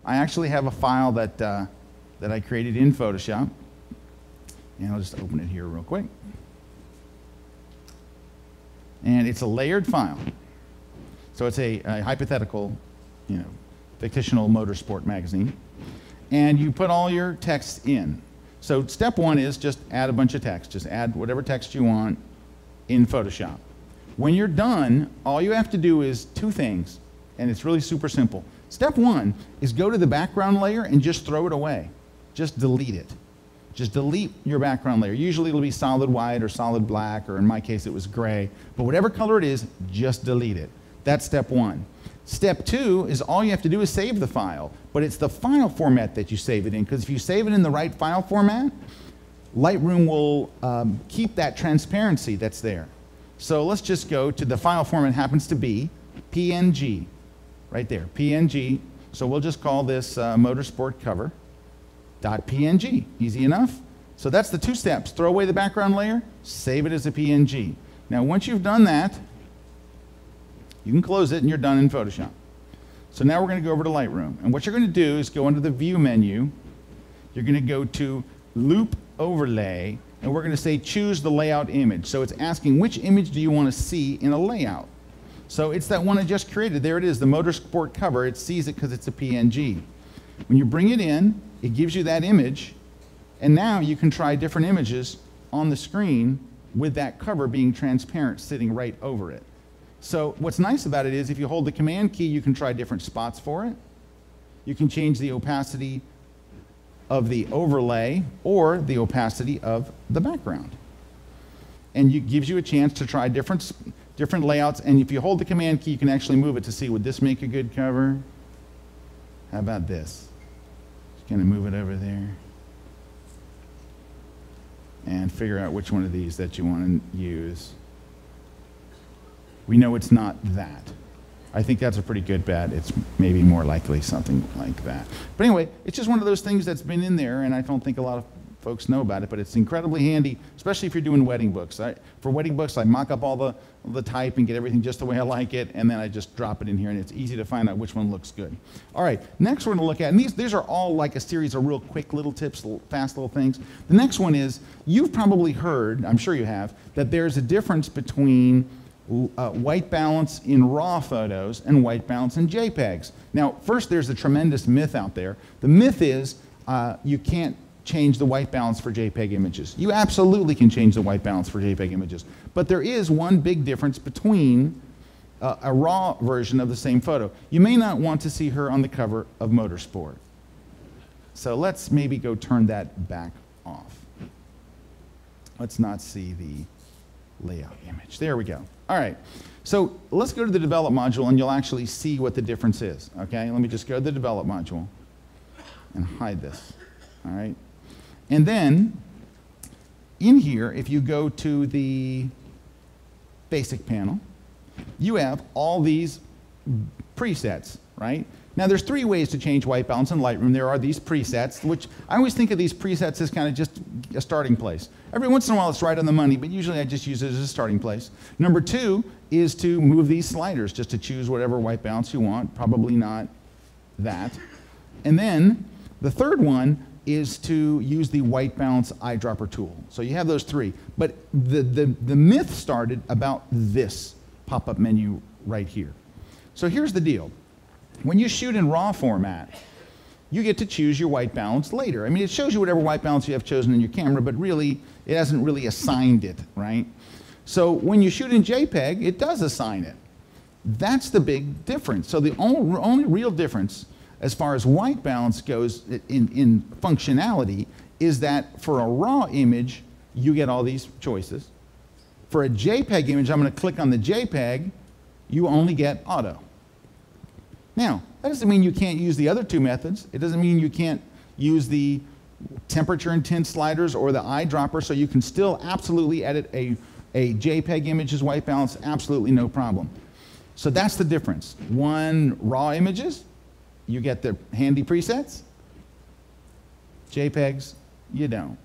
I actually have a file that I created in Photoshop. And I'll just open it here real quick. And it's a layered file. So it's a hypothetical, fictional motorsport magazine. And you put all your text in. So step one is just add a bunch of text. Just add whatever text you want in Photoshop. When you're done, all you have to do is two things, and it's really super simple. Step one is go to the background layer and just throw it away. Just delete it. Just delete your background layer. Usually it'll be solid white or solid black, or in my case it was gray. But whatever color it is, just delete it. That's step one. Step two is all you have to do is save the file. But it's the file format that you save it in, because if you save it in the right file format, Lightroom will keep that transparency that's there. So let's just go to the file format happens to be PNG. Right there, PNG. So we'll just call this motorsport cover. .png, easy enough. So that's the two steps. Throw away the background layer, save it as a PNG. Now once you've done that, you can close it and you're done in Photoshop. So now we're going to go over to Lightroom. And what you're going to do is go under the View menu. You're going to go to Loupe Overlay, and we're going to say choose the layout image. So it's asking which image do you want to see in a layout. So it's that one I just created. There it is, the motorsport cover. It sees it because it's a PNG. When you bring it in, it gives you that image, and now you can try different images on the screen with that cover being transparent sitting right over it. So what's nice about it is if you hold the Command key, you can try different spots for it. You can change the opacity of the overlay or the opacity of the background. And it gives you a chance to try different layouts, and if you hold the Command key, you can actually move it to see, would this make a good cover? How about this? Just kind of move it over there and figure out which one of these that you want to use. We know it's not that. I think that's a pretty good bet. It's maybe more likely something like that. But anyway, it's just one of those things that's been in there, and I don't think a lot of folks know about it, but it's incredibly handy, especially if you're doing wedding books. For wedding books, I mock up all the type and get everything just the way I like it, and then I just drop it in here, and it's easy to find out which one looks good. All right, next we're going to look at, and these are all like a series of real quick little tips, fast little things. The next one is, you've probably heard, I'm sure you have, that there's a difference between white balance in RAW photos and white balance in JPEGs. Now, first, there's a tremendous myth out there. The myth is you can't change the white balance for JPEG images. You absolutely can change the white balance for JPEG images. But there is one big difference between a RAW version of the same photo. You may not want to see her on the cover of Motorsport. So let's maybe go turn that back off. Let's not see the layout image. There we go. All right. So let's go to the Develop module, and you'll actually see what the difference is. Okay? Let me just go to the Develop module and hide this. All right? And then, in here, if you go to the Basic panel, you have all these presets, right? Now, there's three ways to change white balance in Lightroom. There are these presets, which I always think of these presets as kind of just a starting place. Every once in a while, it's right on the money, but usually I just use it as a starting place. Number two is to move these sliders, just to choose whatever white balance you want, probably not that. And then the third one is to use the white balance eyedropper tool. So you have those three. But the myth started about this pop-up menu right here. So here's the deal. When you shoot in RAW format, you get to choose your white balance later. I mean, it shows you whatever white balance you have chosen in your camera, but really, it hasn't really assigned it, right? So when you shoot in JPEG, it does assign it. That's the big difference. So the only real difference as far as white balance goes in functionality is that for a RAW image, you get all these choices. For a JPEG image, I'm going to click on the JPEG, you only get auto. Now, that doesn't mean you can't use the other two methods. It doesn't mean you can't use the temperature and tint sliders or the eyedropper, so you can still absolutely edit a JPEG image's white balance, absolutely no problem. So that's the difference. One, RAW images, you get the handy presets. JPEGs, you don't.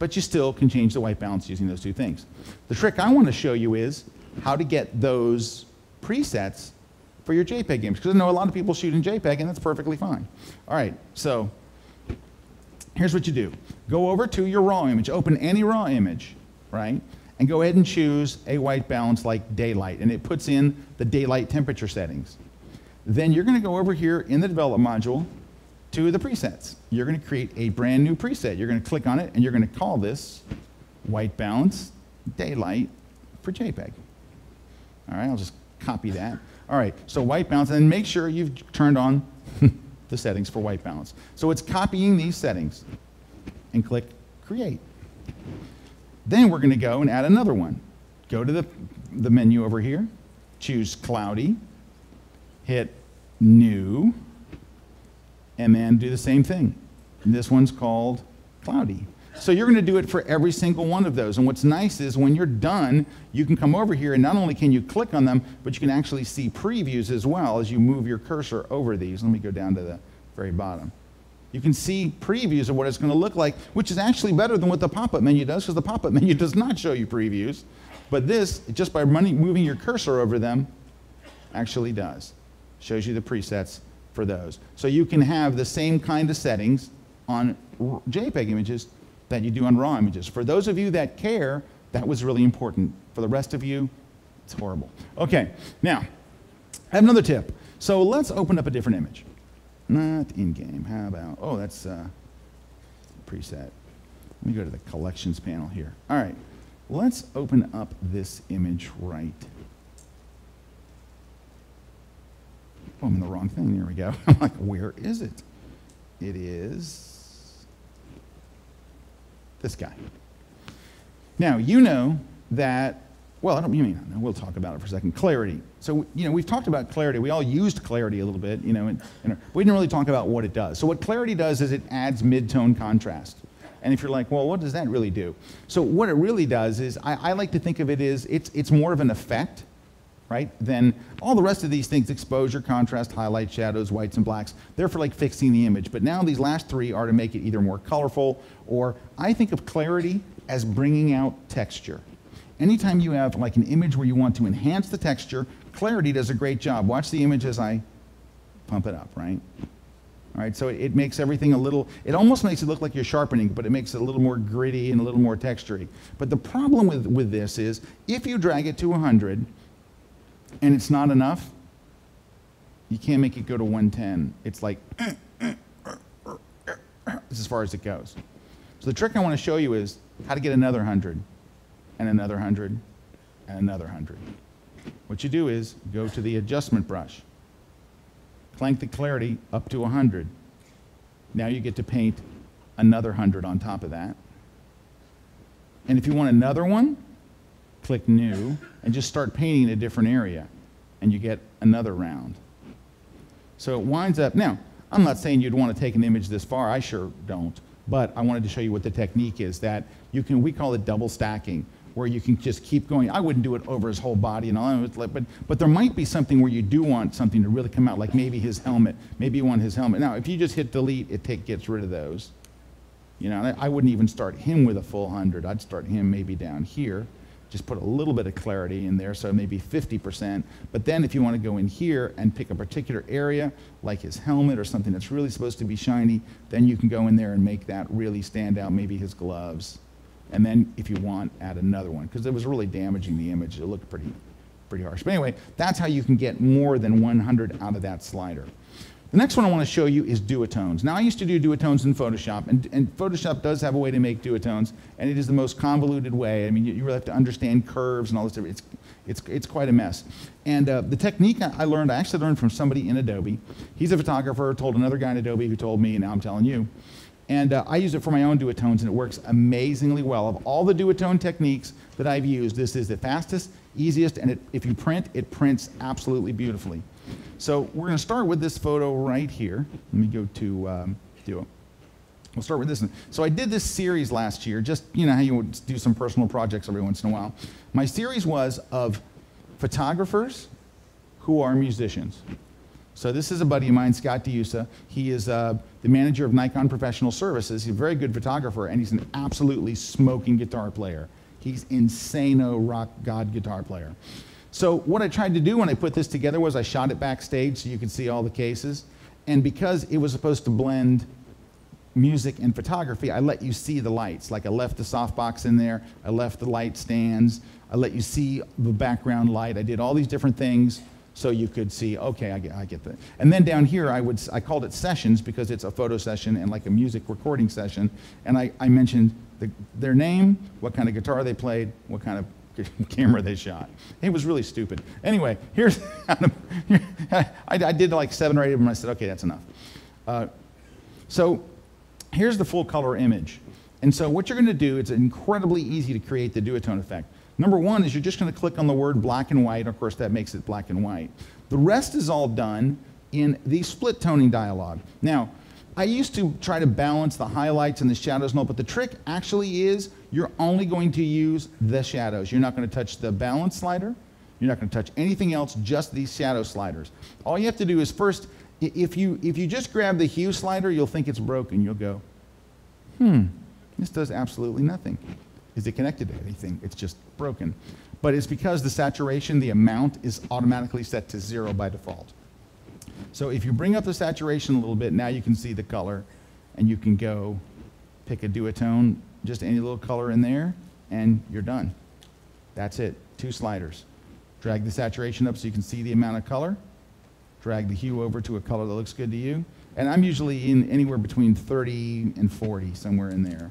But you still can change the white balance using those two things. The trick I want to show you is how to get those presets for for your JPEG image, because I know a lot of people shoot in JPEG, and that's perfectly fine. All right, so here's what you do. Go over to your raw image, open any raw image, right? And go ahead and choose a white balance like daylight, and it puts in the daylight temperature settings. Then you're gonna go over here in the develop module to the presets. You're gonna create a brand new preset. You're gonna click on it, and you're gonna call this white balance daylight for JPEG. All right, I'll just copy that. All right, so white balance, and then make sure you've turned on the settings for white balance. So it's copying these settings, and click create. Then we're gonna go and add another one. Go to the menu over here, choose cloudy, hit new, and then do the same thing. And this one's called cloudy. So you're gonna do it for every single one of those. And what's nice is when you're done, you can come over here and not only can you click on them, but you can actually see previews as well as you move your cursor over these. Let me go down to the very bottom. You can see previews of what it's gonna look like, which is actually better than what the pop-up menu does, because the pop-up menu does not show you previews. But this, just by moving your cursor over them, actually does. Shows you the presets for those. So you can have the same kind of settings on JPEG images that you do on raw images. For those of you that care, that was really important. For the rest of you, it's horrible. Okay, now, I have another tip. So let's open up a different image. Not in-game, how about, oh, that's preset. Let me go to the collections panel here. All right, let's open up this image right. Oh, I'm in the wrong thing, there we go. I'm like, where is it? It is this guy. Now, you know that, well, I don't, you may not know, we'll talk about it for a second, clarity. So, you know, we've talked about clarity. We all used clarity a little bit, you know, and we didn't really talk about what it does. So what clarity does is it adds mid-tone contrast. And if you're like, well, what does that really do? So what it really does is, I like to think of it as, it's more of an effect, right? Then all the rest of these things, exposure, contrast, highlight, shadows, whites and blacks, they're for like fixing the image. But now these last three are to make it either more colorful, or I think of clarity as bringing out texture. Anytime you have like an image where you want to enhance the texture, clarity does a great job. Watch the image as I pump it up, right? All right, so it makes everything a little, it almost makes it look like you're sharpening, but it makes it a little more gritty and a little more textury. But the problem with this is, if you drag it to 100, and it's not enough, you can't make it go to 110. It's like, it's as far as it goes. So the trick I want to show you is how to get another 100, and another 100, and another 100. What you do is go to the adjustment brush, crank the clarity up to 100. Now you get to paint another 100 on top of that. And if you want another one, click new, and just start painting in a different area, and you get another round. So it winds up, now, I'm not saying you'd want to take an image this far, I sure don't, but I wanted to show you what the technique is, that you can, we call it double stacking, where you can just keep going. I wouldn't do it over his whole body and all, but there might be something where you do want something to really come out, like maybe his helmet, maybe you want his helmet. Now, if you just hit delete, it gets rid of those. You know, I wouldn't even start him with a full 100, I'd start him maybe down here. Just put a little bit of clarity in there, so maybe 50%. But then if you want to go in here and pick a particular area, like his helmet or something that's really supposed to be shiny, then you can go in there and make that really stand out, maybe his gloves. And then if you want, add another one, because it was really damaging the image. It looked pretty harsh. But anyway, that's how you can get more than 100 out of that slider. The next one I want to show you is duotones. Now, I used to do duotones in Photoshop, and Photoshop does have a way to make duotones, and it is the most convoluted way. I mean, you really have to understand curves and all this. It's quite a mess. And the technique I actually learned from somebody in Adobe. He's a photographer, told another guy in Adobe who told me, and now I'm telling you. And I use it for my own duotones, and it works amazingly well. Of all the duotone techniques that I've used, this is the fastest, easiest, and if you print, it prints absolutely beautifully. So we're going to start with this photo right here. Let me go to Duo. We'll start with this one. So I did this series last year, just, you know how you would do some personal projects every once in a while. My series was of photographers who are musicians. So this is a buddy of mine, Scott Kelby. He is the manager of Nikon Professional Services. He's a very good photographer, and he's an absolutely smoking guitar player. He's insano rock god guitar player. So what I tried to do when I put this together was I shot it backstage so you could see all the cases. And because it was supposed to blend music and photography, I let you see the lights. Like I left the softbox in there, I left the light stands, I let you see the background light. I did all these different things so you could see, okay, I get that. And then down here, I called it sessions because it's a photo session and like a music recording session. And I mentioned their name, what kind of guitar they played, what kind of camera they shot. It was really stupid. Anyway, here's, I did like 7 or 8 of them. I said, okay, that's enough. So here's the full color image. And so what you're going to do, it's incredibly easy to create the duotone effect. Number one is you're just going to click on the word black and white. Of course, that makes it black and white. The rest is all done in the split toning dialog. Now, I used to try to balance the highlights and the shadows and all, but the trick actually is you're only going to use the shadows. You're not going to touch the balance slider. You're not going to touch anything else, just these shadow sliders. All you have to do is first, if you just grab the hue slider, you'll think it's broken. You'll go, this does absolutely nothing. Is it connected to anything? It's just broken. But it's because the saturation, the amount, is automatically set to 0 by default. So if you bring up the saturation a little bit, now you can see the color, and you can go pick a duotone, just any little color in there, and you're done. That's it, 2 sliders. Drag the saturation up so you can see the amount of color. Drag the hue over to a color that looks good to you. And I'm usually in anywhere between 30 and 40, somewhere in there.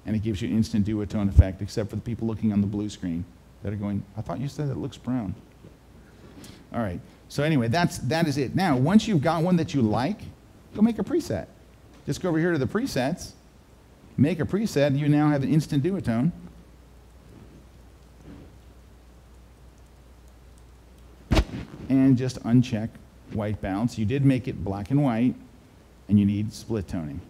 And it gives you instant duotone effect, except for the people looking on the blue screen that are going, I thought you said it looks brown. All right, so anyway, that is it. Now, once you've got one that you like, go make a preset. Just go over here to the presets, make a preset, you now have an instant duotone. And just uncheck white balance. You did make it black and white, and you need split toning.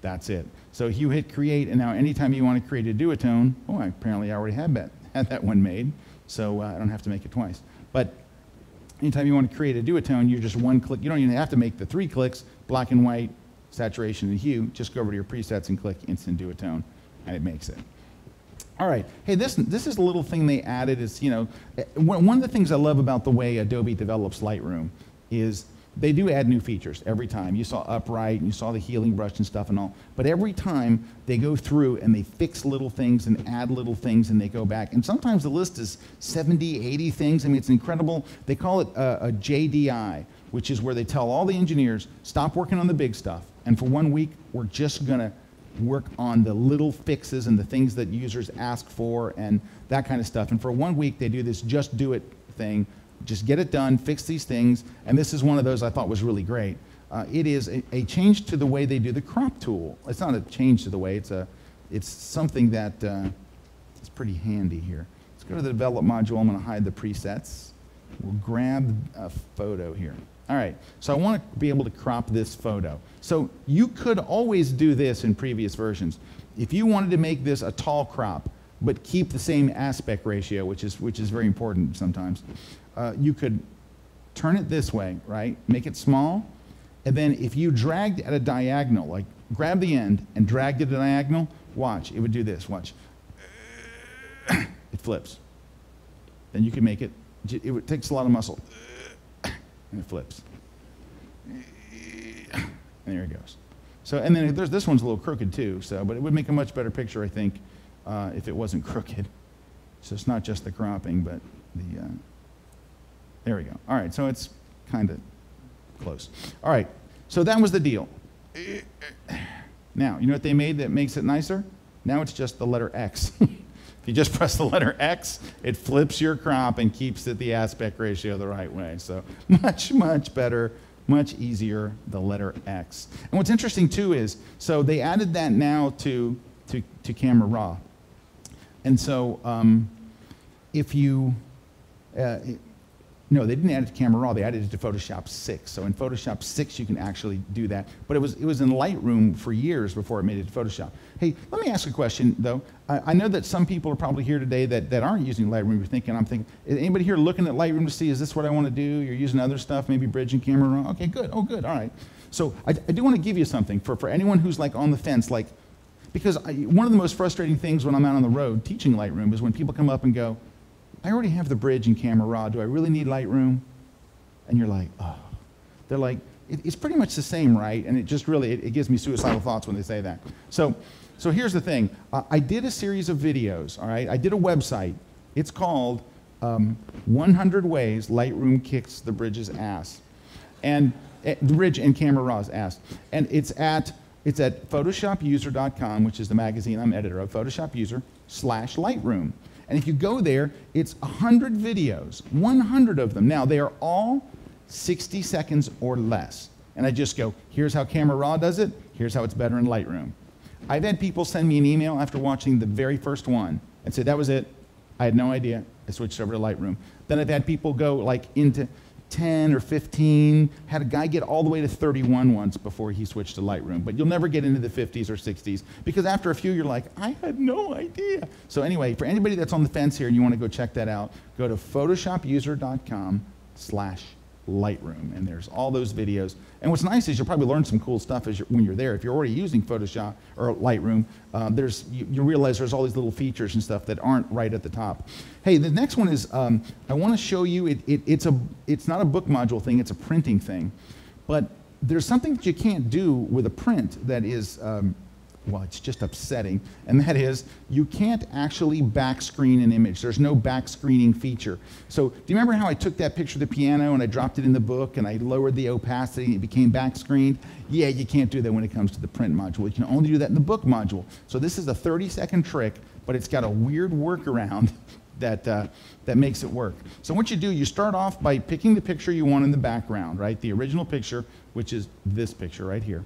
That's it. So you hit create, and now anytime you want to create a duotone, I apparently already had that one made, so I don't have to make it twice. But anytime you want to create a duotone, you're just one click. You don't even have to make the 3 clicks, black and white, saturation, and hue. Just go over to your presets and click instant duotone, and it makes it. All right. Hey, this is a little thing they added. Is, one of the things I love about the way Adobe develops Lightroom is they do add new features every time. You saw upright, and you saw the healing brush and stuff and all. But every time they go through and they fix little things and add little things and they go back. And sometimes the list is 70, 80 things. I mean, it's incredible. They call it a JDI, which is where they tell all the engineers, stop working on the big stuff. And for 1 week, we're just going to work on the little fixes and the things that users ask for and that kind of stuff. And for 1 week, they do this just do it thing. Just get it done, fix these things, and this is one of those I thought was really great. It is a change to the way they do the crop tool. It's not a change to the way, it's something that is pretty handy here. Let's go to the develop module. I'm going to hide the presets. We'll grab a photo here. All right, so I want to be able to crop this photo. So you could always do this in previous versions. If you wanted to make this a tall crop, but keep the same aspect ratio, which is very important sometimes, you could turn it this way, right? Make it small, and then if you dragged at a diagonal, like grab the end and dragged it at a diagonal, watch, it would do this, watch. It flips. Then you can make it, it takes a lot of muscle, and it flips. And there it goes. So, and then there's this one's a little crooked too, but it would make a much better picture, I think, if it wasn't crooked. So it's not just the cropping, but the, there we go. All right, so it's kind of close. All right, so that was the deal. Now, you know what they made that makes it nicer? Now it's just the letter X. If you just press the letter X, it flips your crop and keeps it the aspect ratio the right way. So much, much better, much easier, the letter X. And what's interesting too is, so they added that now to Camera Raw. And so if you, no, they didn't add it to Camera Raw, they added it to Photoshop 6. So in Photoshop 6 you can actually do that. But it was in Lightroom for years before it made it to Photoshop. Hey, let me ask a question though. I know that some people are probably here today that aren't using Lightroom. You're thinking, I'm thinking, is anybody here looking at Lightroom to see, is this what I want to do? You're using other stuff, maybe Bridge and Camera Raw? Okay, good, oh good, all right. So I do want to give you something for anyone who's like on the fence, like, because one of the most frustrating things when I'm out on the road teaching Lightroom is when people come up and go, I already have the bridge and camera raw. Do I really need Lightroom? And you're like, oh. They're like, it's pretty much the same, right? And it just really, it gives me suicidal thoughts when they say that. So here's the thing. I did a series of videos, all right? I did a website. It's called 100 Ways Lightroom Kicks the Bridge's Ass. And the bridge and camera raw's ass. And it's at photoshopuser.com, which is the magazine I'm editor of, photoshopuser/Lightroom. And if you go there, it's 100 videos, 100 of them. Now, they are all 60 seconds or less. And I just go, here's how camera raw does it, here's how it's better in Lightroom. I've had people send me an email after watching the very first one and say, that was it, I had no idea, I switched over to Lightroom. Then I've had people go like into 10 or 15, had a guy get all the way to 31 once before he switched to Lightroom. But you'll never get into the 50s or 60s because after a few you're like, I had no idea. So anyway, for anybody that's on the fence here and you want to go check that out, go to photoshopuser.com/Lightroom, and there's all those videos. And what's nice is you'll probably learn some cool stuff when you're there. If you're already using Photoshop or Lightroom, you realize there's all these little features and stuff that aren't right at the top. Hey, the next one is I want to show you. It's not a book module thing; it's a printing thing. But there's something that you can't do with a print that is. Well, it's just upsetting, and that is you can't actually back screen an image. There's no back screening feature. So do you remember how I took that picture of the piano and I dropped it in the book and I lowered the opacity and it became back screened? Yeah, you can't do that when it comes to the print module. You can only do that in the book module. So this is a 30-second trick, but it's got a weird workaround that makes it work. So what you do, you start off by picking the picture you want in the background, right? The original picture, which is this picture right here.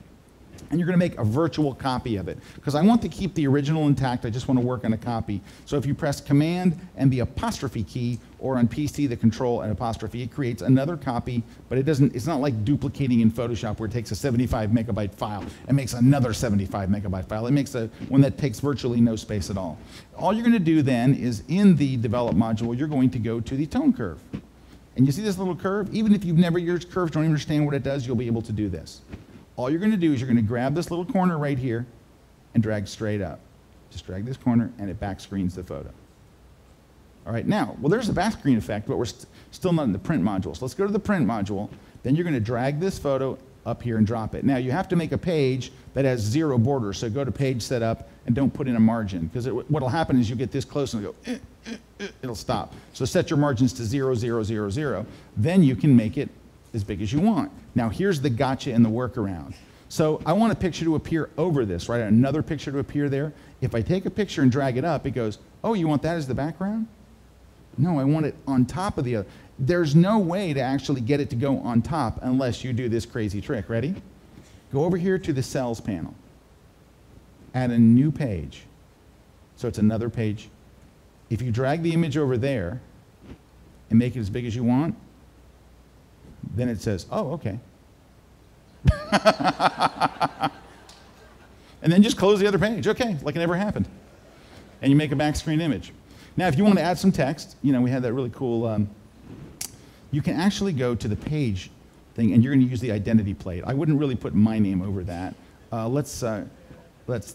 And you're going to make a virtual copy of it. Because I want to keep the original intact, I just want to work on a copy. So if you press Command and the apostrophe key, or on PC the Control and apostrophe, it creates another copy, but it's not like duplicating in Photoshop where it takes a 75 megabyte file and makes another 75 megabyte file. It makes one that takes virtually no space at all. All you're going to do then is in the Develop module, you're going to go to the tone curve. And you see this little curve? Even if you've never used curves, don't understand what it does, you'll be able to do this. All you're going to do is you're going to grab this little corner right here and drag straight up. Just drag this corner and it back screens the photo. All right, now, well, there's a back screen effect, but we're still not in the print module. So let's go to the print module. Then you're going to drag this photo up here and drop it. Now, you have to make a page that has 0 borders. So go to page setup and don't put in a margin. Because what will happen is you get this close and it'll go, it'll stop. So set your margins to 0, 0, 0, 0. Then you can make it as big as you want. Now here's the gotcha and the workaround. So I want a picture to appear over this, right? Another picture to appear there. If I take a picture and drag it up, it goes, oh, you want that as the background? No, I want it on top of the other. There's no way to actually get it to go on top unless you do this crazy trick. Ready? Go over here to the cells panel. Add a new page. So it's another page. If you drag the image over there and make it as big as you want, then it says, oh, okay. And then just close the other page. Okay, like it never happened. And you make a back screen image. Now, if you want to add some text, we had that really cool, you can actually go to the page thing, and you're going to use the identity plate. I wouldn't really put my name over that. That's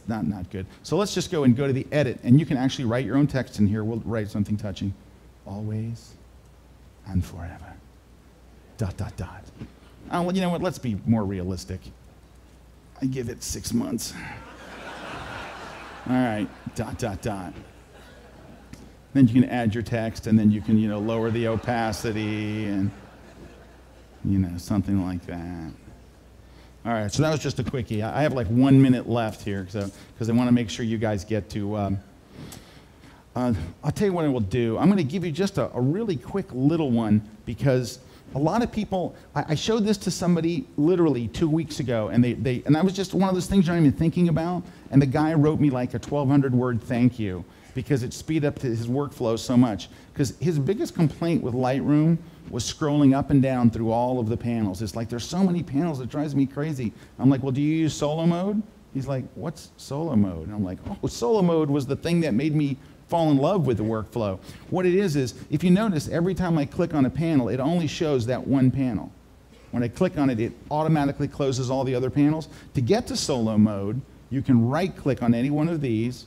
not good. So let's just go to the edit, and you can actually write your own text in here. We'll write something touching. Always and forever. ... Oh, well, you know what? Let's be more realistic. I give it 6 months. All right. ... Then you can add your text, and then you can, lower the opacity and, something like that. All right. So that was just a quickie. I have like 1 minute left here, because I want to make sure you guys get to. I'll tell you what I will do. I'm going to give you just a really quick little one, because a lot of people, I showed this to somebody literally 2 weeks ago, and and that was just one of those things you're not even thinking about, and the guy wrote me like a 1,200-word thank you, because it speed up his workflow so much. Because his biggest complaint with Lightroom was scrolling up and down through all of the panels. It's like, there's so many panels, it drives me crazy. I'm like, well, do you use solo mode? He's like, what's solo mode? And I'm like, oh, solo mode was the thing that made me fall in love with the workflow. What it is if you notice, every time I click on a panel, it only shows that one panel. When I click on it, it automatically closes all the other panels. To get to solo mode, you can right-click on any one of these.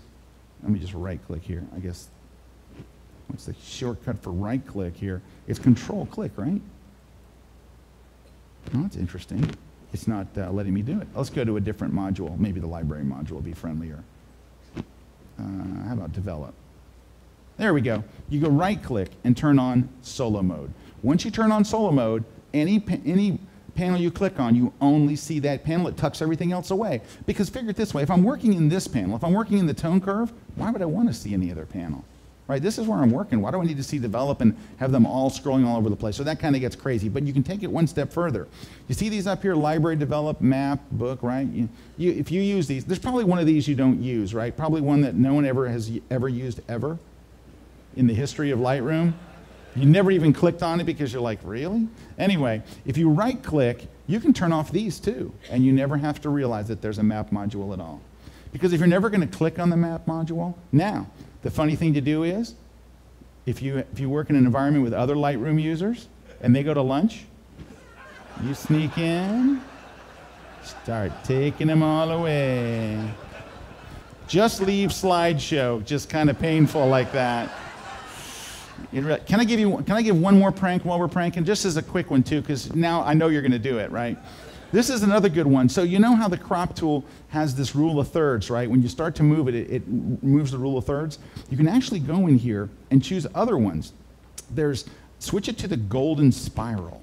Let me just right-click here, I guess. what's the shortcut for right click here? It's control click, right? Oh, that's interesting. It's not letting me do it. Let's go to a different module. Maybe the library module will be friendlier. How about develop? There we go. You go right click and turn on solo mode. Once you turn on solo mode, any panel you click on, you only see that panel. It tucks everything else away. Because figure it this way, if I'm working in this panel, if I'm working in the tone curve, why would I want to see any other panel? Right? This is where I'm working. Why do I need to see develop and have them all scrolling all over the place? So that kind of gets crazy. But you can take it one step further. You see these up here, library, develop, map, book, right? If you use these, there's probably one of these you don't use, right? Probably one that no one has ever used ever in the history of Lightroom. You never even clicked on it because you're like, really? Anyway, if you right click, you can turn off these too. And you never have to realize that there's a map module at all. Because if you're never going to click on the map module, now, the funny thing to do is, if you work in an environment with other Lightroom users and they go to lunch, you sneak in, start taking them all away. Just leave slideshow, just kind of painful like that. Can I give one more prank while we're pranking? Just as a quick one too, because now I know you're going to do it, right? This is another good one. So you know how the crop tool has this rule of thirds, right? When you start to move it, it moves the rule of thirds. You can actually go in here and choose other ones. Switch it to the golden spiral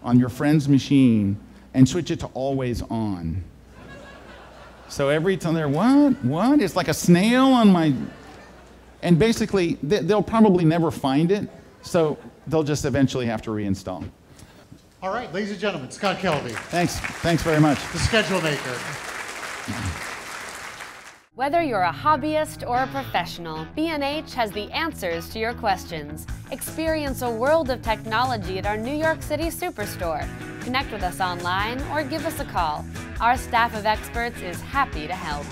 on your friend's machine and switch it to always on. So every time they're, what? It's like a snail on my, and basically they'll probably never find it, so they'll just eventually have to reinstall. All right, ladies and gentlemen, Scott Kelby. Thanks very much. The Schedule Maker. Whether you're a hobbyist or a professional, B&H has the answers to your questions. Experience a world of technology at our New York City Superstore. Connect with us online or give us a call. Our staff of experts is happy to help.